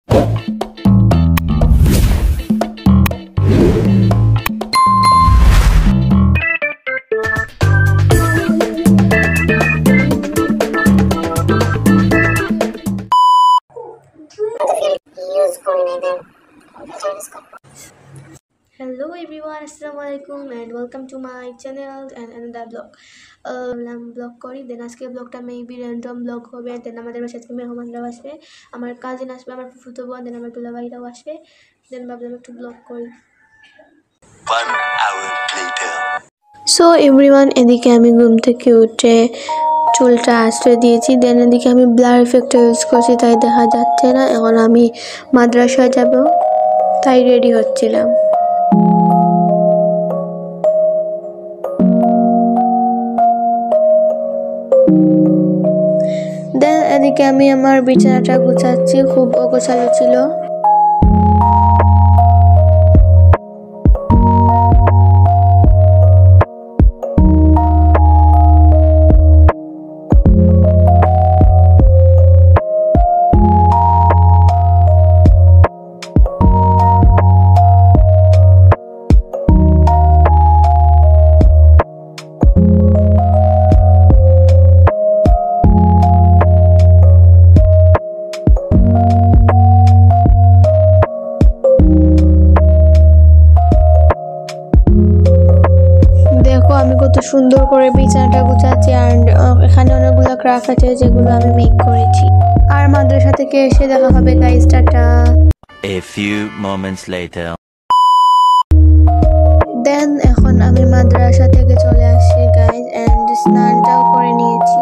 Hello everyone, Assalamualaikum and welcome to my channel and another vlog. Blog করি দেন আজকে ব্লগটা maybe random blog হবে। দেন আমাদের বাসায় আজকে মেহমানরাও আসবে, আমার কাজিন আসবে, আমার ফুফুতো বোন, দেন আমার দুলাভাইরাও আসবে। দেন ভাবলাম একটু ব্লগ করি। সো এভরিওয়ান, এদিকে আমি ঘুম থেকে উঠে চুলটা আঁচড়ে দিয়েছি। দেন এদিকে আমি ব্লার ইফেক্ট ইউজ করছি, তাই দেখা যাচ্ছে না। এখন আমি মাদ্রাসায় যাব, তাই রেডি হচ্ছিলাম। দেন এদিকে আমি আমার বিছানাটা গুছাচ্ছি, খুব অগোছালো ছিল। আমি কত সুন্দর করে বিছানাটা গুছাচ্ছি, আর এখানে অনেকগুলো ক্রাফট আছে যেগুলো আমি মেক করেছি। আর মাদ্রাসা থেকে এসে দেখা হবে guys, tata. A few moments later. দেন এখন আমি মাদ্রাসা থেকে চলে আসছি গাইস, এন্ড স্নানটাও করে নিয়েছি।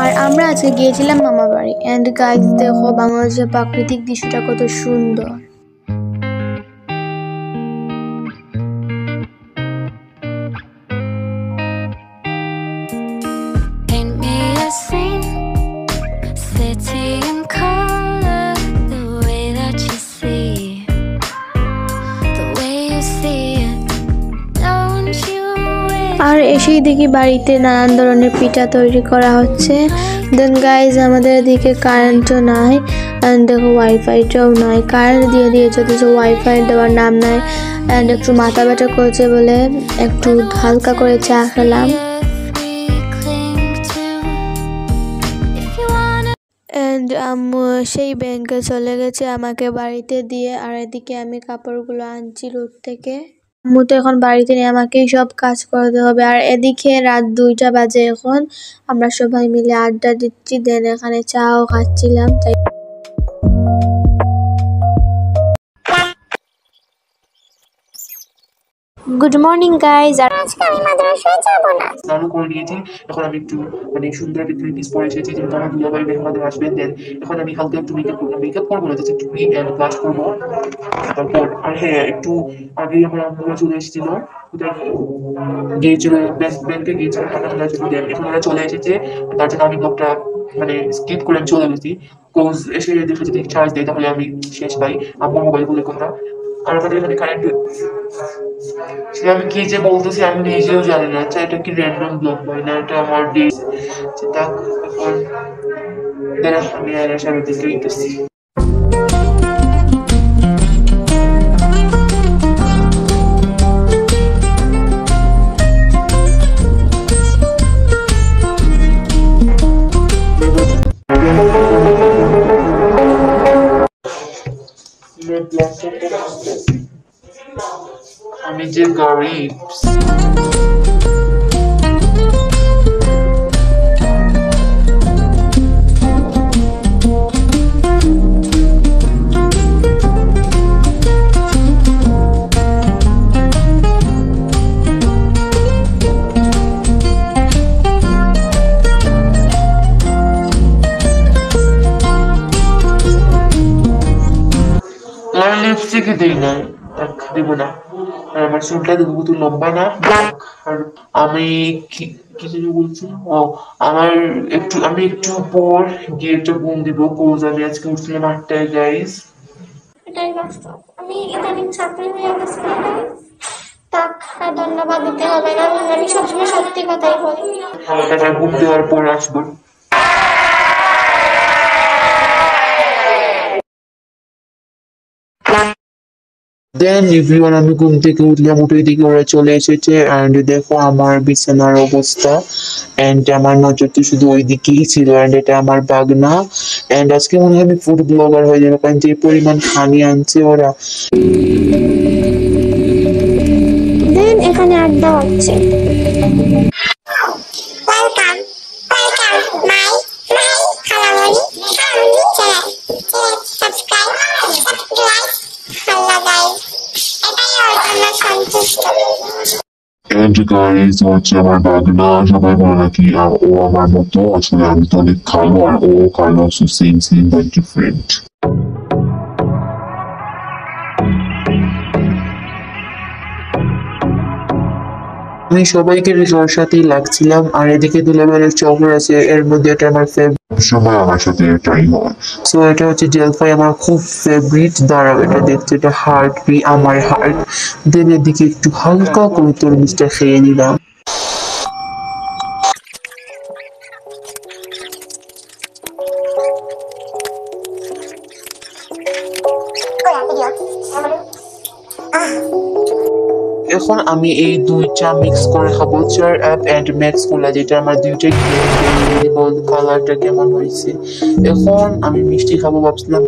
আর আমরা আজকে গিয়েছিলাম মামা বাড়ি। এন্ড গাইস দেখো বাংলাদেশের প্রাকৃতিক দৃশ্যটা কত সুন্দর। আর এসেই দেখি বাড়িতে নানান ধরনের পিঠা তৈরি করা হচ্ছে। দেন গাইজ আমাদের এদিকে কারেন্টও নাই, অ্যান্ড দেখো ওয়াইফাইটাও নাই। কারেন্ট দিয়ে দিয়েছে অথচ ওয়াইফাই দেওয়ার নাম নাই। অ্যান্ড একটু মাথা ব্যথা করেছে বলে একটু হালকা করে চা খেলাম। অ্যান্ড আম্মু সেই ব্যাংকে চলে গেছে আমাকে বাড়িতে দিয়ে। আর এদিকে আমি কাপড়গুলো আনছি রোদ থেকে। আম্মু তো এখন বাড়িতে নেই, আমাকেই সব কাজ করতে হবে। আর এদিকে রাত 2টা বাজে এখন, আমরা সবাই মিলে আড্ডা দিচ্ছি। দেন এখানে চাও খাচ্ছিলাম। তাই গুড মর্নিং গাইজ। আর আজকে আমি মাদ্রাসায় যাব না, স্নান করে নিয়েছি। এখন আমি একটু সুন্দর একটা থ্রি পিস পরে এসেছি, যেহেতু আমার দুলাভাই মেহমানদের আসবেন। দেন এখন আমি হালকা একটু মেকআপ করবো না, জাস্ট একটু ক্রিম অ্যান্ড ব্লাশ করবো। তারপর আর হ্যাঁ, একটু আগেই আমার আম্মুরা চলে এসেছিল, গিয়েছিল ব্যাংকে গিয়েছিল টাকা তোলার জন্য। দেন এখন ওরা চলে এসেছে, তার জন্য আমি ব্লগটা স্কিপ করে চলে গেছি। কোজ এসে দেখে যদি চার্জ দেয় তাহলে আমি শেষ পাই, আম্মুর মোবাইল বলে কথা। আর আমাদের এখানে কারেন্ট, আমি কি যে বলতেছি আমি নিজেও জানি না। আচ্ছা, এটা কি র্যান্ডম ব্লগ হয় না, এটা আমার ডে। এখন আমি আর সামনের দিকে গেতেছি। আমি যে গরিব। লিপস্টিকই দিই না, দিব না। আর আমার চুলটা দেখবো তো লম্বা না। আর আমি কি যেন বলছি, আমি একটু পর গিয়ে একটা ঘুম দিব। কোজ আমি আজকে উঠছিলাম 8টায় গাইস। এটাই বাস্তব, আমি ইদানিং ছাত্রী হয়ে গেছি গাইস। ধন্যবাদ দিতে হবে না, আমি সবসময় সত্যি কথাই বলি। তারপর ঘুম দেওয়ার পর আসবো। দেন এভরিওয়ান, আমি ঘুম থেকে উঠলাম, উঠে দিকে ওরা চলে এসেছে অ্যান্ড দেখো আমার বিছানার অবস্থা অ্যান্ড আমার নজর তো শুধু ওই দিকেই ছিল অ্যান্ড এটা আমার বাগনা অ্যান্ড আজকে মনে হয় আমি ফুড ব্লগার হয়ে যাবো, কারণ যে পরিমাণ খানি আনছে ওরা। দেন এখানে আড্ডা হচ্ছে। ওয়েলকাম ওয়েলকাম মাই খালামণি channel, subscribe like Allah guys, এটাই ওর জন্য সন্তুষ্ট। And guys, হচ্ছে আমার বাগনা, সবাই বলে নাকি ও আমার মতো, আসলে আমি তো অনেক কালো আর ও কালো, সো সেম বাট ডিফারেন্ট। আমি সবাইকে ওর সাথেই লাগছিলাম আর এদিকে দুলাবেলের চকলেট আছে, এর মধ্যে এটা আমার ফেভারিট, সময় আমার সাথে এটাই হয়। সো এটা হচ্ছে জেলফাই, আমার খুব ফেভারিট। দাঁড়াও, এটা দেখতে এটা হার্ট বি, আমার হার্ট। দেন এদিকে একটু হালকা করে তরমুজটা খেয়ে নিলাম। এখন আমি এই দুইটা মিক্স করে খাবো, চার অ্যাপ এন্ড ম্যাক্স কোলা, যেটা আমার দুইটাই কালারটা কেমন হয়েছে। এখন আমি মিষ্টি খাবো ভাবছিলাম,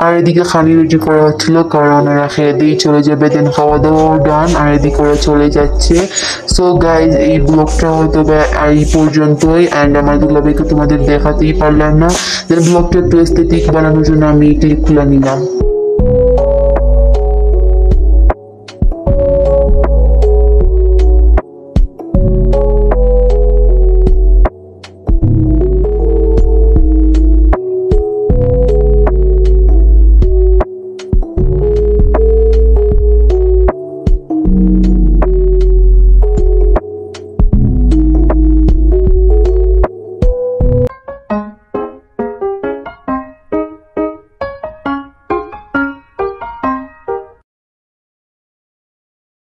আর এদিকে খালি রুটি করা হচ্ছিল কারণ ওরা খেয়ে দিয়ে চলে যাবে। দেন খাওয়া দাওয়া ডান আর এদিকে ওরা চলে যাচ্ছে। সো গাইজ, এই ব্লগটা হয়তো এই পর্যন্তই অ্যান্ড আমার দুলাভাইকে তোমাদের দেখাতেই পারলাম না। দেন ব্লগটা একটু এস্থেটিক বানানোর জন্য আমি এই ক্লিপগুলো নিলাম।